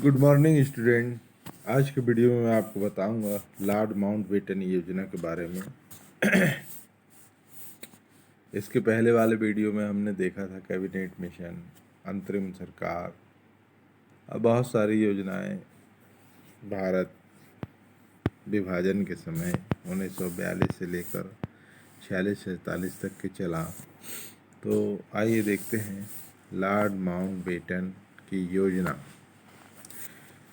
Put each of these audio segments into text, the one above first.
Good morning student. आज के video में मैं आपको बताऊंगा लॉर्ड माउंटबेटन योजना के बारे में। इसके पहले वाले वीडियो में हमने देखा था कैबिनेट मिशन, अंतरिम सरकार और बहुत सारी योजनाएं भारत विभाजन के समय 1942 से लेकर 46-47 तक के चला। तो आइए देखते हैं लॉर्ड माउंटबेटन की योजना।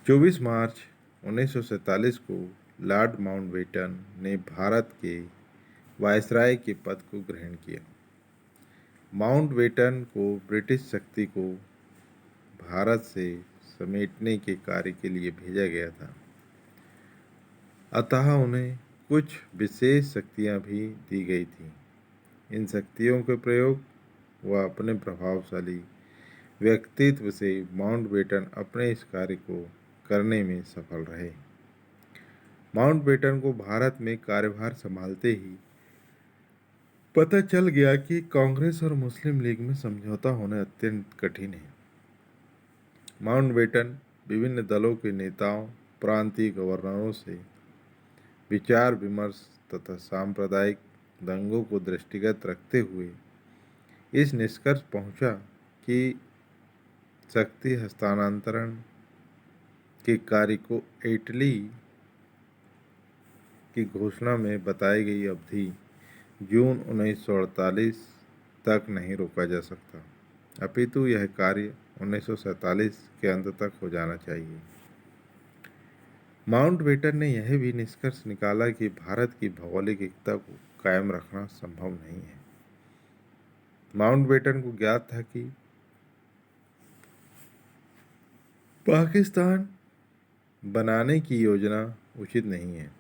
24 मार्च 1947 को लॉर्ड माउंटबेटन ने भारत के वायसराय के पद को ग्रहण किया। माउंटबेटन को ब्रिटिश शक्ति को भारत से समेटने के कार्य के लिए भेजा गया था, अतः उन्हें कुछ विशेष शक्तियां भी दी गई थीं। इन शक्तियों के प्रयोग व अपने प्रभावशाली व्यक्तित्व से माउंटबेटन अपने इस कार्य को करने में सफल रहे। माउंटबेटन को भारत में कार्यभार संभालते ही पता चल गया कि कांग्रेस और मुस्लिम लीग में समझौता होना अत्यंत कठिन है। माउंटबेटन विभिन्न दलों के नेताओं, प्रांतीय गवर्नरों से विचार विमर्श तथा सांप्रदायिक दंगों को दृष्टिगत रखते हुए इस निष्कर्ष पहुंचा कि शक्ति हस्तांतरण के कार्य को इटली की घोषणा में बताई गई अवधि जून 1948 तक नहीं रोका जा सकता, अपितु यह कार्य 1947 के अंत तक हो जाना चाहिए। माउंटबेटन ने यह भी निष्कर्ष निकाला कि भारत की भौगोलिक एकता को कायम रखना संभव नहीं है। माउंटबेटन को ज्ञात था कि पाकिस्तान बनाने की योजना उचित नहीं है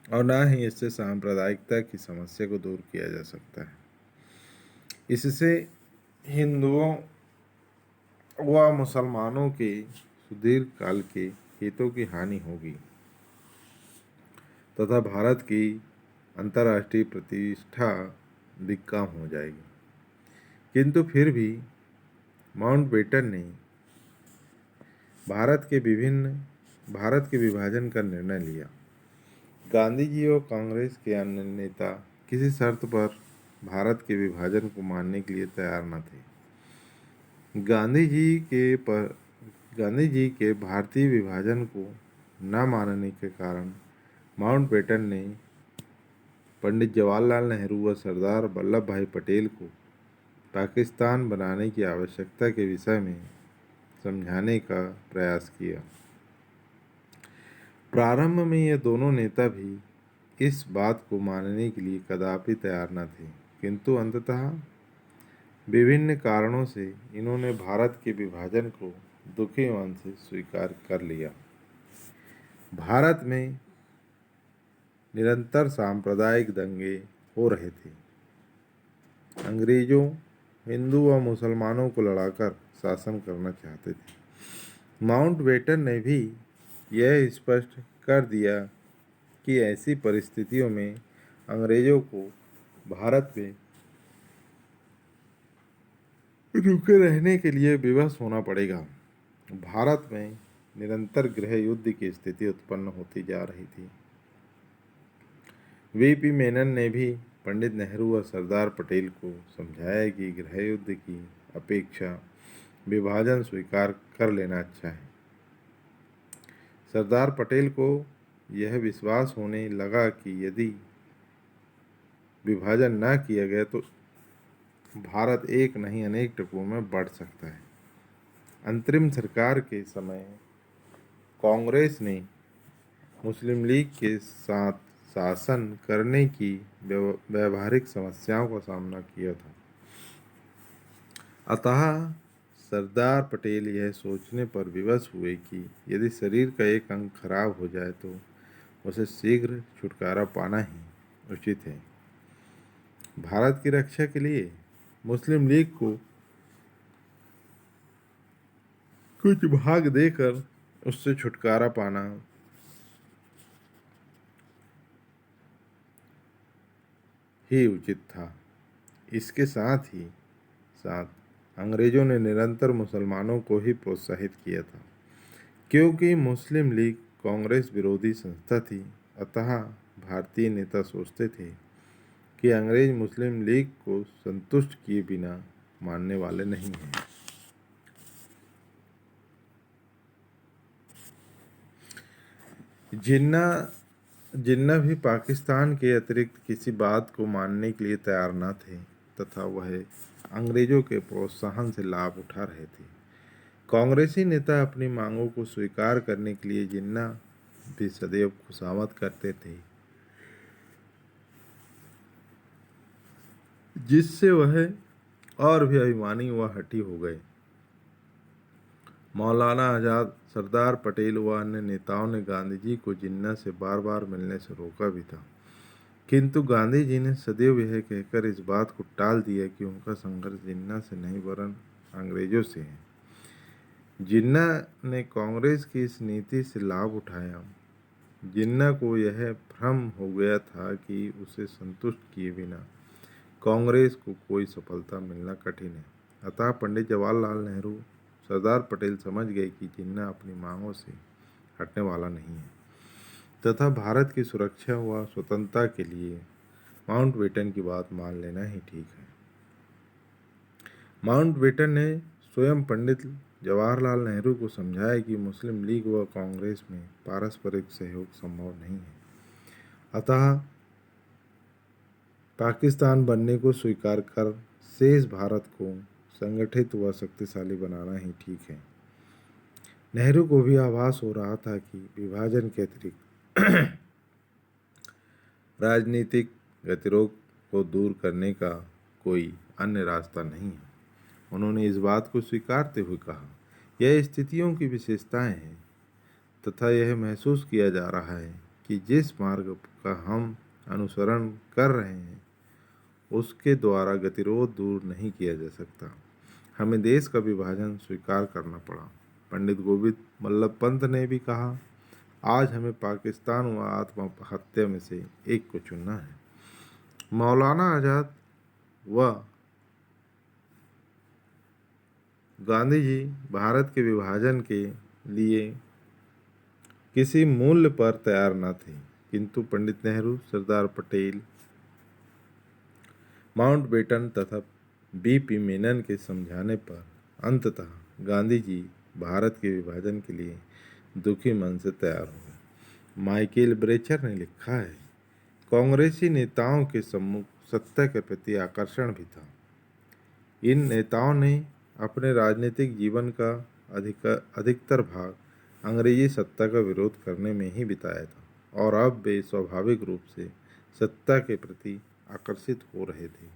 और न ही इससे सांप्रदायिकता की समस्या को दूर किया जा सकता है। इससे हिंदुओं व मुसलमानों के सुदीर्घ काल के हितों की हानि होगी तथा भारत की अंतर्राष्ट्रीय प्रतिष्ठा भी कम हो जाएगी। किंतु फिर भी माउंटबेटन ने भारत के विभाजन का निर्णय लिया। गांधी जी और कांग्रेस के अन्य नेता किसी शर्त पर भारत के विभाजन को मानने के लिए तैयार न थे। गांधी जी के भारतीय विभाजन को न मानने के कारण माउंटबेटन ने पंडित जवाहरलाल नेहरू व सरदार वल्लभ भाई पटेल को पाकिस्तान बनाने की आवश्यकता के विषय में समझाने का प्रयास किया। प्रारंभ में ये दोनों नेता भी इस बात को मानने के लिए कदापि तैयार न थे, किंतु अंततः विभिन्न कारणों से इन्होंने भारत के विभाजन को दुखी मन से स्वीकार कर लिया। भारत में निरंतर सांप्रदायिक दंगे हो रहे थे। अंग्रेजों हिंदू व मुसलमानों को लड़ाकर शासन करना चाहते थे। माउंटबेटन ने भी यह स्पष्ट कर दिया कि ऐसी परिस्थितियों में अंग्रेजों को भारत में रुके रहने के लिए विवश होना पड़ेगा। भारत में निरंतर गृह युद्ध की स्थिति उत्पन्न होती जा रही थी। वीपी मेनन ने भी पंडित नेहरू व सरदार पटेल को समझाया कि गृह युद्ध की अपेक्षा विभाजन स्वीकार कर लेना अच्छा है। सरदार पटेल को यह विश्वास होने लगा कि यदि विभाजन न किया गया तो भारत एक नहीं अनेक टुकड़ों में बढ़ सकता है। अंतरिम सरकार के समय कांग्रेस ने मुस्लिम लीग के साथ शासन करने की व्यावहारिक समस्याओं का सामना किया था, अतः सरदार पटेल यह सोचने पर विवश हुए कि यदि शरीर का एक अंग खराब हो जाए तो उसे शीघ्र छुटकारा पाना ही उचित है। भारत की रक्षा के लिए मुस्लिम लीग को कुछ भाग देकर उससे छुटकारा पाना ही उचित था। इसके साथ अंग्रेजों ने निरंतर मुसलमानों को ही प्रोत्साहित किया था। क्योंकि मुस्लिम लीग कांग्रेस विरोधी संस्था थी, अतः भारतीय नेता सोचते थे कि अंग्रेज मुस्लिम लीग को संतुष्ट किए बिना मानने वाले नहीं हैं। जिन्ना जिन्ना भी पाकिस्तान के अतिरिक्त किसी बात को मानने के लिए तैयार न थे तथा वह अंग्रेजों के प्रोत्साहन से लाभ उठा रहे थे। कांग्रेसी नेता अपनी मांगों को स्वीकार करने के लिए जिन्ना भी सदैव खुशामद करते थे, जिससे वह और भी अभिमानी व हठी हो गए। मौलाना आज़ाद, सरदार पटेल व अन्य नेताओं ने गांधी जी को जिन्ना से बार बार मिलने से रोका भी था, किंतु गांधी जी ने सदैव यह कहकर इस बात को टाल दिया कि उनका संघर्ष जिन्ना से नहीं वरन अंग्रेजों से है। जिन्ना ने कांग्रेस की इस नीति से लाभ उठाया। जिन्ना को यह भ्रम हो गया था कि उसे संतुष्ट किए बिना कांग्रेस को कोई सफलता मिलना कठिन है। अतः पंडित जवाहरलाल नेहरू, सरदार पटेल समझ गए कि जिन्ना अपनी मांगों से हटने वाला नहीं है तथा भारत की सुरक्षा व स्वतंत्रता के लिए माउंटबेटन की बात मान लेना ही ठीक है। माउंटबेटन ने स्वयं पंडित जवाहरलाल नेहरू को समझाया कि मुस्लिम लीग व कांग्रेस में पारस्परिक सहयोग संभव नहीं है, अतः पाकिस्तान बनने को स्वीकार कर शेष भारत को संगठित व शक्तिशाली बनाना ही ठीक है। नेहरू को भी आभास हो रहा था कि विभाजन के अतिरिक्त राजनीतिक गतिरोध को दूर करने का कोई अन्य रास्ता नहीं है। उन्होंने इस बात को स्वीकारते हुए कहा, यह स्थितियों की विशेषताएं हैं तथा यह महसूस किया जा रहा है कि जिस मार्ग का हम अनुसरण कर रहे हैं उसके द्वारा गतिरोध दूर नहीं किया जा सकता। हमें देश का विभाजन स्वीकार करना पड़ा। पंडित गोविंद बल्लभ पंत ने भी कहा, आज हमें पाकिस्तान व आत्महत्या में से एक को चुनना है। मौलाना आज़ाद व गांधी जी भारत के विभाजन के लिए किसी मूल्य पर तैयार न थे, किंतु पंडित नेहरू, सरदार पटेल, माउंटबेटन तथा बीपी मेनन के समझाने पर अंततः गांधी जी भारत के विभाजन के लिए दुखी मन से तैयार हुए। माइकल ब्रेचर ने लिखा है, कांग्रेसी नेताओं के सम्मुख सत्ता के प्रति आकर्षण भी था। इन नेताओं ने अपने राजनीतिक जीवन का अधिकतर भाग अंग्रेजी सत्ता का विरोध करने में ही बिताया था और अब वे स्वाभाविक रूप से सत्ता के प्रति आकर्षित हो रहे थे।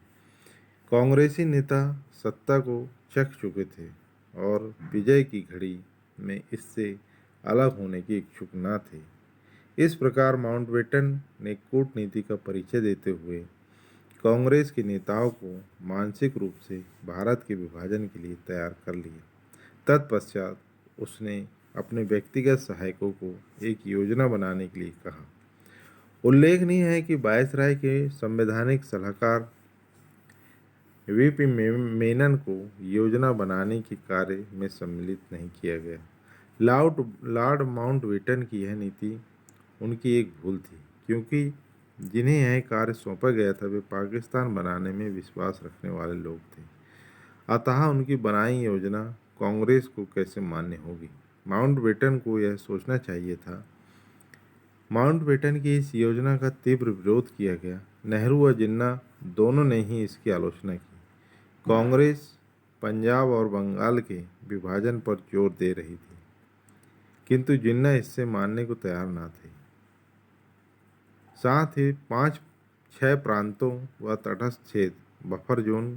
कांग्रेसी नेता सत्ता को चख चुके थे और विजय की घड़ी में इससे अलग होने की इच्छुक न थे। इस प्रकार माउंटबेटन ने कूटनीति का परिचय देते हुए कांग्रेस के नेताओं को मानसिक रूप से भारत के विभाजन के लिए तैयार कर लिया। तत्पश्चात उसने अपने व्यक्तिगत सहायकों को एक योजना बनाने के लिए कहा। उल्लेखनीय है कि वायसराय के संवैधानिक सलाहकार वीपी मेनन को योजना बनाने के कार्य में सम्मिलित नहीं किया गया। लॉर्ड माउंटबेटन की यह नीति उनकी एक भूल थी, क्योंकि जिन्हें यह कार्य सौंपा गया था वे पाकिस्तान बनाने में विश्वास रखने वाले लोग थे, अतः उनकी बनाई योजना कांग्रेस को कैसे मान्य होगी। माउंटबेटन को यह सोचना चाहिए था। माउंटबेटन की इस योजना का तीव्र विरोध किया गया। नेहरू व जिन्ना दोनों ने ही इसकी आलोचना की। कांग्रेस पंजाब और बंगाल के विभाजन पर जोर दे रही थी, किंतु जिन्ना इससे मानने को तैयार न थे। साथ ही 5-6 प्रांतों व तटस्थ क्षेत्र बफर जोन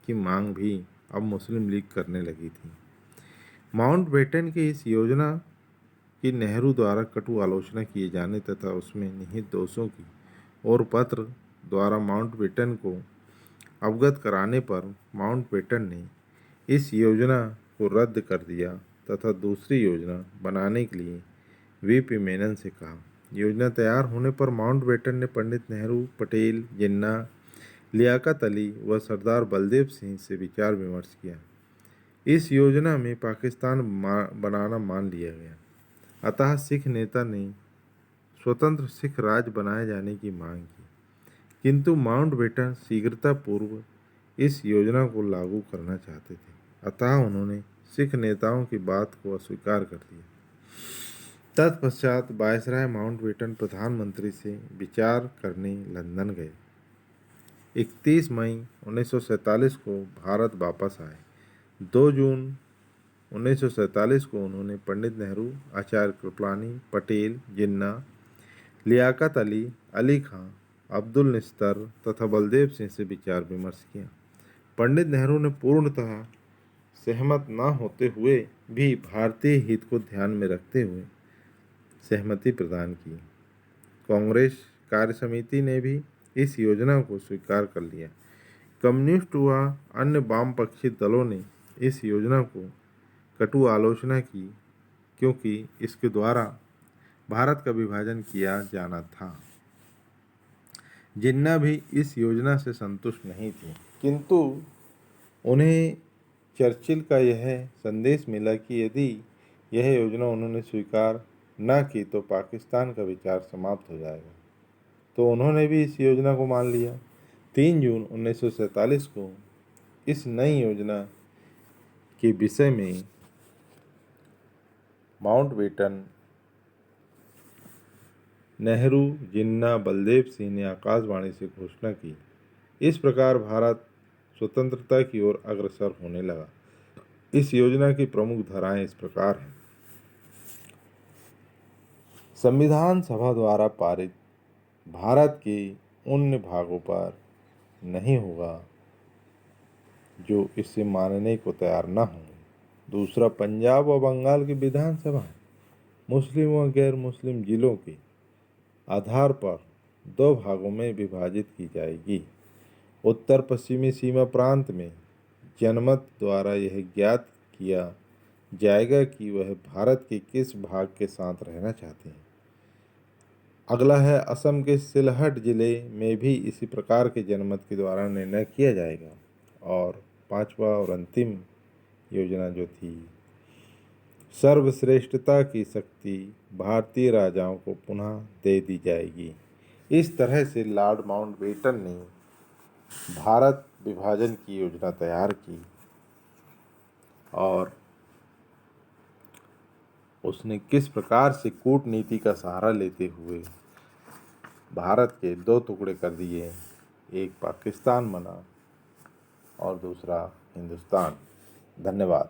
की मांग भी अब मुस्लिम लीग करने लगी थी। माउंटबेटन की इस योजना की नेहरू द्वारा कटु आलोचना किए जाने तथा उसमें निहित दोषों की और पत्र द्वारा माउंटबेटन को अवगत कराने पर माउंटबेटन ने इस योजना को रद्द कर दिया तथा दूसरी योजना बनाने के लिए वीपी मेनन से कहा। योजना तैयार होने पर माउंटबेटन ने पंडित नेहरू, पटेल, जिन्ना, लियाकत अली व सरदार बलदेव सिंह से विचार विमर्श किया। इस योजना में पाकिस्तान बनाना मान लिया गया। अतः सिख नेता ने स्वतंत्र सिख राज्य बनाए जाने की मांग की, किंतु माउंटबेटन शीघ्रतापूर्व इस योजना को लागू करना चाहते थे। अतः उन्होंने सिख नेताओं की बात को अस्वीकार कर दिया। तत्पश्चात वायसराय माउंटबेटन प्रधानमंत्री से विचार करने लंदन गए। 31 मई 1947 को भारत वापस आए। 2 जून 1947 को उन्होंने पंडित नेहरू, आचार्य कृपलानी, पटेल, जिन्ना, लियाकत अली, अली खां, अब्दुल निस्तर तथा बलदेव सिंह से विचार विमर्श किया। पंडित नेहरू ने पूर्णतः सहमत न होते हुए भी भारतीय हित को ध्यान में रखते हुए सहमति प्रदान की। कांग्रेस कार्य समिति ने भी इस योजना को स्वीकार कर लिया। कम्युनिस्ट व अन्य वामपंथी दलों ने इस योजना को कटु आलोचना की, क्योंकि इसके द्वारा भारत का विभाजन किया जाना था। जिन्ना भी इस योजना से संतुष्ट नहीं थे, किंतु उन्हें चर्चिल का यह संदेश मिला कि यदि यह योजना उन्होंने स्वीकार न की तो पाकिस्तान का विचार समाप्त हो जाएगा, तो उन्होंने भी इस योजना को मान लिया। 3 जून 1947 को इस नई योजना के विषय में माउंटबेटन, नेहरू, जिन्ना, बलदेव सिंह ने आकाशवाणी से घोषणा की। इस प्रकार भारत स्वतंत्रता की ओर अग्रसर होने लगा। इस योजना की प्रमुख धाराएं इस प्रकार हैं। संविधान सभा द्वारा पारित भारत के उन भागों पर नहीं होगा जो इसे मानने को तैयार न होंगे। दूसरा, पंजाब व बंगाल की विधानसभा मुस्लिम व गैर मुस्लिम जिलों के आधार पर 2 भागों में विभाजित की जाएगी। उत्तर पश्चिमी सीमा प्रांत में जनमत द्वारा यह ज्ञात किया जाएगा कि वह भारत के किस भाग के साथ रहना चाहते हैं। अगला है, असम के सिलहट जिले में भी इसी प्रकार के जनमत के द्वारा निर्णय किया जाएगा। और 5वां और अंतिम योजना जो थी, सर्वश्रेष्ठता की शक्ति भारतीय राजाओं को पुनः दे दी जाएगी। इस तरह से लॉर्ड माउंटबेटन ने भारत विभाजन की योजना तैयार की और उसने किस प्रकार से कूटनीति का सहारा लेते हुए भारत के 2 टुकड़े कर दिए, एक पाकिस्तान बना और दूसरा हिंदुस्तान। धन्यवाद।